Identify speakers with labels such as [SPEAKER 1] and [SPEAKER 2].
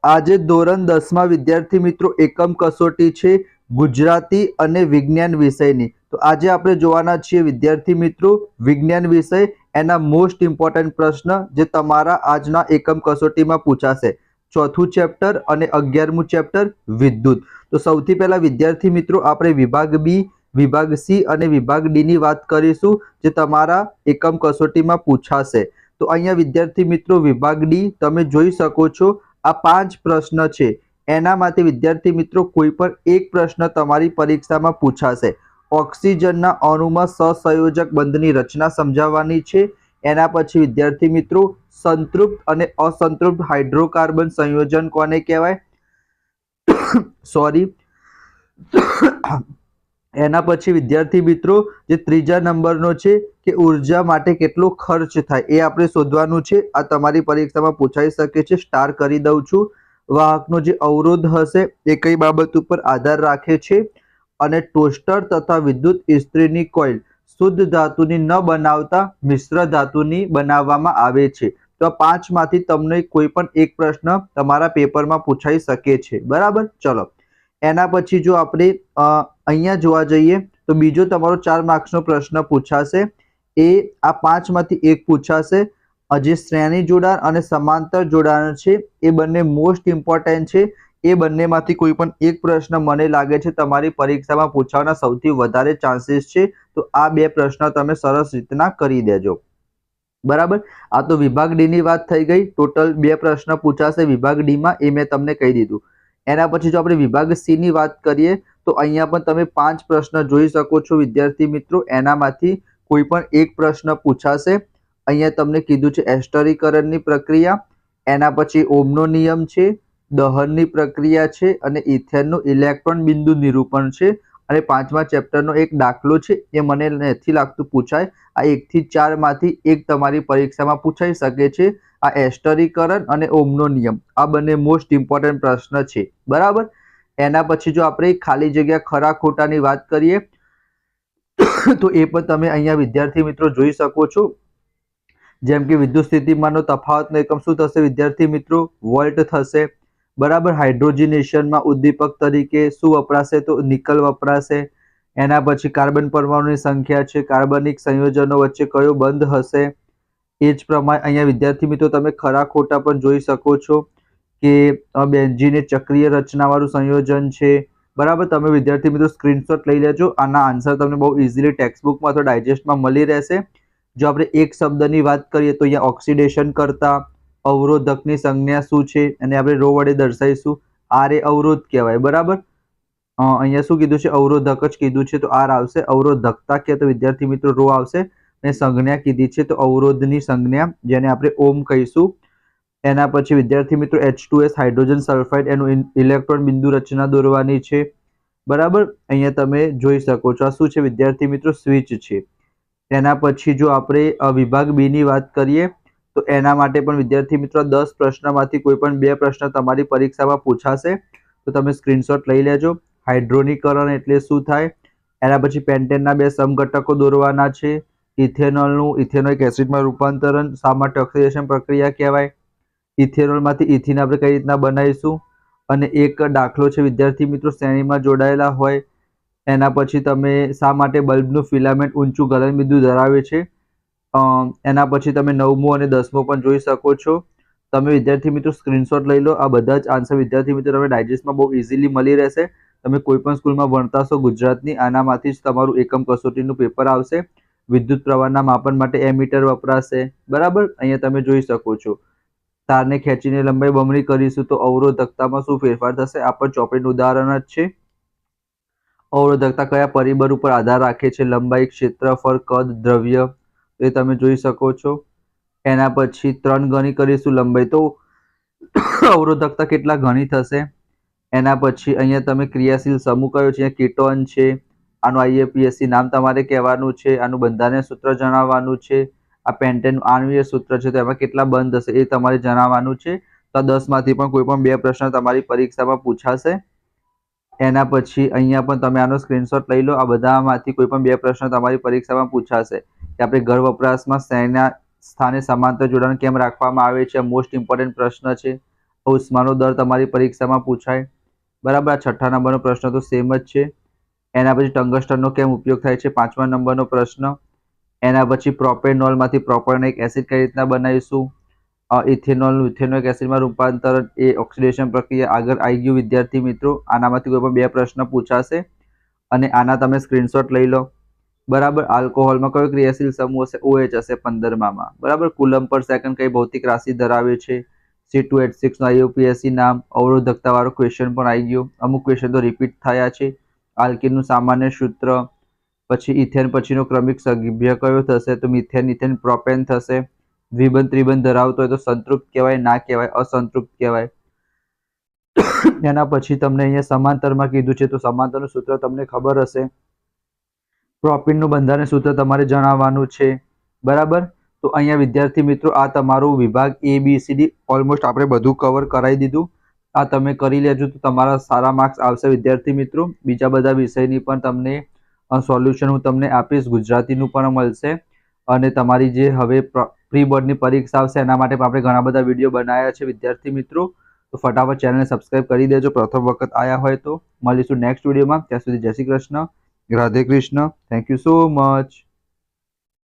[SPEAKER 1] આજે ધોરણ 10 વિદ્યાર્થી મિત્રો એકમ કસોટી છે ગુજરાતી અને વિજ્ઞાન વિષયની। તો આજે આપણે જોવાના છીએ વિદ્યાર્થી મિત્રો વિજ્ઞાન વિષય એના મોસ્ટ ઇમ્પોર્ટન્ટ પ્રશ્ન જે તમારા આજના એકમ કસોટીમાં પૂછાશે। ચોથું ચેપ્ટર અને 11મું ચેપ્ટર વિદ્યુત। તો સૌથી પહેલા વિદ્યાર્થી મિત્રો આપણે વિભાગ બી, વિભાગ સી અને વિભાગ ડી ની વાત કરીશું જે તમારા એકમ કસોટીમાં પૂછાશે। તો અહીંયા વિદ્યાર્થી મિત્રો વિભાગ ડી તમે જોઈ શકો છો આ 5 પ્રશ્ન છે એનામાંથી વિદ્યાર્થી મિત્રો કોઈ પણ એક પ્રશ્ન તમારી પરીક્ષામાં પૂછાશે। ઓક્સિજનના અણુમાં સહસંયોજક બંધની રચના સમજાવવાની છે। એના પછી વિદ્યાર્થી મિત્રો સંતૃપ્ત અને અસંતૃપ્ત હાઇડ્રોકાર્બન સંયોજન કોને કહેવાય સોરી એના પછી વિદ્યાર્થી મિત્રો જે ત્રીજા નંબરનો છે કે ઉર્જા માટે કેટલો ખર્ચ થાય એ આપણે શોધવાનું છે। આ તમારી પરીક્ષામાં પૂછાઈ શકે છે, સ્ટાર કરી દઉં છું। વાહકનો જે અવરોધ હશે એ કઈ બાબત ઉપર આધાર રાખે છે અને ટોસ્ટર તથા વિદ્યુત ઇસ્ત્રીની કોઇલ શુદ્ધ ધાતુની ન બનાવતા મિશ્ર ધાતુની બનાવવામાં આવે છે। તો આ 5 માંથી તમને કોઈ પણ એક પ્રશ્ન તમારા પેપરમાં પૂછાઈ શકે છે, બરાબર। ચલો એના પછી જો આપણે અહીંયા જોવા જઈએ તો બીજો તમારો 4 માર્ક્સનો પ્રશ્ન પૂછાશે। એ આ 5 માંથી એક પૂછાશે। જે શ્રેણી જોડાણ અને સમાંતર જોડાણ છે એ બંને મોસ્ટ ઇમ્પોર્ટન્ટ છે। એ બંનેમાંથી કોઈ પણ એક પ્રશ્ન મને લાગે છે તમારી પરીક્ષામાં પૂછવાના સૌથી વધારે ચાન્સીસ છે। તો આ બે પ્રશ્ન તમે સરસ રીતના કરી દેજો, બરાબર। આ તો વિભાગ ડી ની વાત થઈ ગઈ। ટોટલ 2 પ્રશ્ન પૂછાશે વિભાગ ડી માં, એ મેં તમને કહી દીધું। એના પછી જો આપણે વિભાગ સી ની વાત કરીએ તો અહીંયા પણ તમે 5 પ્રશ્ન જોઈ શકો છો વિદ્યાર્થી મિત્રો। એનામાંથી કોઈ પણ એક પ્રશ્ન પૂછાશે। અહીંયા તમને કીધું છે એસ્ટરીકરણની પ્રક્રિયા, એના પછી ઓહમનો નિયમ છે, દહનની પ્રક્રિયા છે અને ઇથેનનું ઇલેક્ટ્રોન બિંદુ નિરૂપણ છે અને 5મા ચેપ્ટરનો એક દાખલો છે એ મને નથી લાગતું પૂછાય। આ 1 થી 4 માંથી એક તમારી પરીક્ષામાં પૂછાઈ શકે છે। આ એસ્ટરીકરણ અને ઓહમનો નિયમ આ બંને મોસ્ટ ઇમ્પોર્ટન્ટ પ્રશ્ન છે, બરાબર। એના પછી જો આપણે ખાલી જગ્યા ખરા ખોટાની વાત કરીએ તો એ પણ તમે અહીંયા વિદ્યાર્થી મિત્રો જોઈ શકો છો। જેમ કે વિદ્યુત સ્થિતિમાનનો તફાવતનો એકમ શું થશે વિદ્યાર્થી મિત્રો? વોલ્ટ થશે, બરાબર। હાઇડ્રોજનેશનમાં ઉદ્દીપક તરીકે શું વપરાશે? તો નિકલ વપરાશે। એના પછી કાર્બન પરમાણુની સંખ્યા છે, કાર્બનિક સંયોજનો વચ્ચે કયો બંધ હશે? એ જ પ્રમાણે અહીંયા વિદ્યાર્થી મિત્રો તમે ખરા ખોટા પણ જોઈ શકો છો કે બેન્ઝીન એ ચક્રીય રચનાવાળું સંયોજન છે, બરાબર। તમે વિદ્યાર્થી મિત્રો સ્ક્રીનશોટ લઈ લેજો। આના આન્સર તમને બહુ ઇઝીલી ટેક્સ્ટબુકમાં અથવા ડાયજેસ્ટમાં મળી રહેશે। જો આપણે એક શબ્દની વાત કરીએ તો અહીંયા ઓક્સિડેશન કરતા અવરોધકની સંજ્ઞા શું છે અને આપણે રો વડે દર્શાવીશું। આર એ અવરોધ કહેવાય, બરાબર। અહીંયા શું કીધું છે? અવરોધક જ કીધું છે તો આર આવશે। અવરોધકતા કે તો વિદ્યાર્થી મિત્રો રો આવશે અને સંજ્ઞા કીધી છે તો અવરોધની સંજ્ઞા જેને આપણે ઓમ કહીશું। એના પછી વિદ્યાર્થી મિત્રો H2S હાઇડ્રોજન સલ્ફાઇડ એનું ઇલેક્ટ્રોન બિંદુ રચના દોરવાની છે, બરાબર। અહીંયા તમે જોઈ શકો છો આ શું છે વિદ્યાર્થી મિત્રો? સ્વિચ છે। એના પછી જો આપણે વિભાગ બી ની વાત કરીએ તો એના માટે પણ વિદ્યાર્થી મિત્રો 10 પ્રશ્નમાંથી કોઈ પણ 2 પ્રશ્ન તમારી પરીક્ષામાં પૂછાશે તો તમે સ્ક્રીનશોટ લઈ લેજો। હાઇડ્રોનિકરણ એટલે શું થાય? એના પછી પેન્ટેનના 2 સમઘટકો દોરવાના છે। ઇથેનોલનું ઇથેનોઇક એસિડમાં રૂપાંતરણ શા માટે ઓક્સિડેશન પ્રક્રિયા કહેવાય? ઇથેનોલમાંથી ઇથિન આપણે કઈ રીતના બનાવીશું? અને એક દાખલો છે વિદ્યાર્થી મિત્રો શ્રેણીમાં જોડાયેલા હોય। એના પછી તમે શા માટે બલ્બનું ફિલામેન્ટ ઊંચું ગલનબિંદુ ધરાવે છે? એના પછી તમે 9મું અને 10મું પણ જોઈ શકો છો। તમે વિદ્યાર્થી મિત્રો સ્ક્રીનશોટ લઈ લો। આ બધા જ આન્સર વિદ્યાર્થી મિત્રો તમે ડાયજેસ્ટમાં બહુ ઇઝીલી મળી રહેશે। તમે કોઈ પણ સ્કૂલમાં ભણતા હશો ગુજરાતની, આનામાંથી જ તમારું એકમ કસોટીનું પેપર આવશે। વિદ્યુત પ્રવાહના માપન માટે એમીટર વપરાશે, બરાબર। અહીંયા તમે જોઈ શકો છો તારને ખેંચીને લંબાઈ બમણી કરીશું તો અવરોધકતામાં શું ફેરફાર થશે? આ પણ ચોપડીનું ઉદાહરણ જ છે। અવરોધકતા કયા પરિબળ ઉપર આધાર રાખે છે? લંબાઈ, ક્ષેત્રફળ, કદ, દ્રવ્ય, એ તમે જોઈ શકો છો। એના પછી 3 ગણી કરીશું લંબાઈ તો અવરોધકતા કેટલા ગણી થશે? એના પછી અહીંયા તમે ક્રિયાશીલ સમૂહ કયો છે? કીટોન છે। આનું IUPAC નામ તમારે કહેવાનું છે। આનું બંધારણીય સૂત્ર જણાવવાનું છે। આ પેન્ટેનનું આણ્વિય સૂત્ર છે તો એમાં કેટલા બંધ હશે એ તમારે જણાવવાનું છે। તો 10 માંથી પણ કોઈ પણ 2 પ્રશ્ન તમારી પરીક્ષામાં પૂછાશે। એના પછી અહીંયા પણ તમે આનો સ્ક્રીનશોટ લઈ લો। આ બધામાંથી કોઈ પણ 2 પ્રશ્ન તમારી પરીક્ષામાં પૂછાશે કે આપણે ઘર વપરાશમાં શ્રેણીના સ્થાને સમાંતર જોડાણ કેમ રાખવામાં આવે છે? મોસ્ટ ઇમ્પોર્ટન્ટ પ્રશ્ન છે। ઉષ્માનો દર તમારી પરીક્ષામાં પૂછાય, બરાબર. આ 6 નંબરનો પ્રશ્ન તો સેમ જ છે. એના પછી ટંગસ્ટનનો કેમ ઉપયોગ થાય છે, 5મા નંબરનો પ્રશ્ન. એના પછી પ્રોપેનોલમાંથી પ્રોપેનોઇક એસિડ કઈ રીતના બનાવીશું, ઇથેનોલ ઇથેનોઇક એસિડમાં રૂપાંતરણ એ ઓક્સિડેશન પ્રક્રિયા આગળ આવી ગયું વિદ્યાર્થી મિત્રો. આનામાંથી કોઈ પણ 2 પ્રશ્ન પૂછાશે અને આના તમે સ્ક્રીનશોટ લઈ લો, બરાબર. આલ્કોહોલમાં કયો ક્રિયાશીલ સમૂહ હશે, OH હશે 15માં, બરાબર. કુલમ પર સેકન્ડ કઈ ભૌતિક રાશિ ધરાવે છે, C2H6 નું IUPAC નામ. અવરોધકતા વાળો ક્વેશ્ચન પણ આવી ગયો, અમુક ક્વેશ્ચન તો રિપીટ થયા છે. આલ્કીનનું સામાન્ય સૂત્ર, પછી ઇથેન પછીનો ક્રમિક સભ્ય કયો થશે, તો મિથેન ઇથેન પ્રોપેન થશે. દ્વિબંધ ત્રિબંધ ધરાવતો હોય તો સંતૃપ્ત કહેવાય, ના કહેવાય, અસંતૃપ્ત કહેવાય. એના પછી તમને અહીંયા સમાંતરમાં કીધું છે, તો સમાંતરનું સૂત્ર તમને ખબર હશે. પ્રોપીનનું બંધારણ સૂત્ર તમારે જણાવવાનું છે, બરાબર. તો અહીંયા વિદ્યાર્થી મિત્રો આ તમારું વિભાગ ABCD ઓલમોસ્ટ આપણે બધું કવર કરાવી દીધું. આ તમે કરી લેજો તો તમારા સારા માર્ક્સ આવશે વિદ્યાર્થી મિત્રો. બીજા બધા વિષયની પણ તમને સોલ્યુશન હું તમને આપીશ, ગુજરાતીનું પણ મળશે. અને તમારી જે હવે પ્રી બોર્ડની પરીક્ષા આવશે એના માટે પણ આપણે ઘણા બધા વિડીયો બનાવ્યા છે વિદ્યાર્થી મિત્રો. તો ફટાફટ ચેનલને સબસ્ક્રાઇબ કરી દેજો પ્રથમ વખત આવ્યા હોય તો. મળીશું નેક્સ્ટ વિડીયોમાં. ત્યાં સુધી જય Shri Krishna, Radhe Krishna. Thank you so much.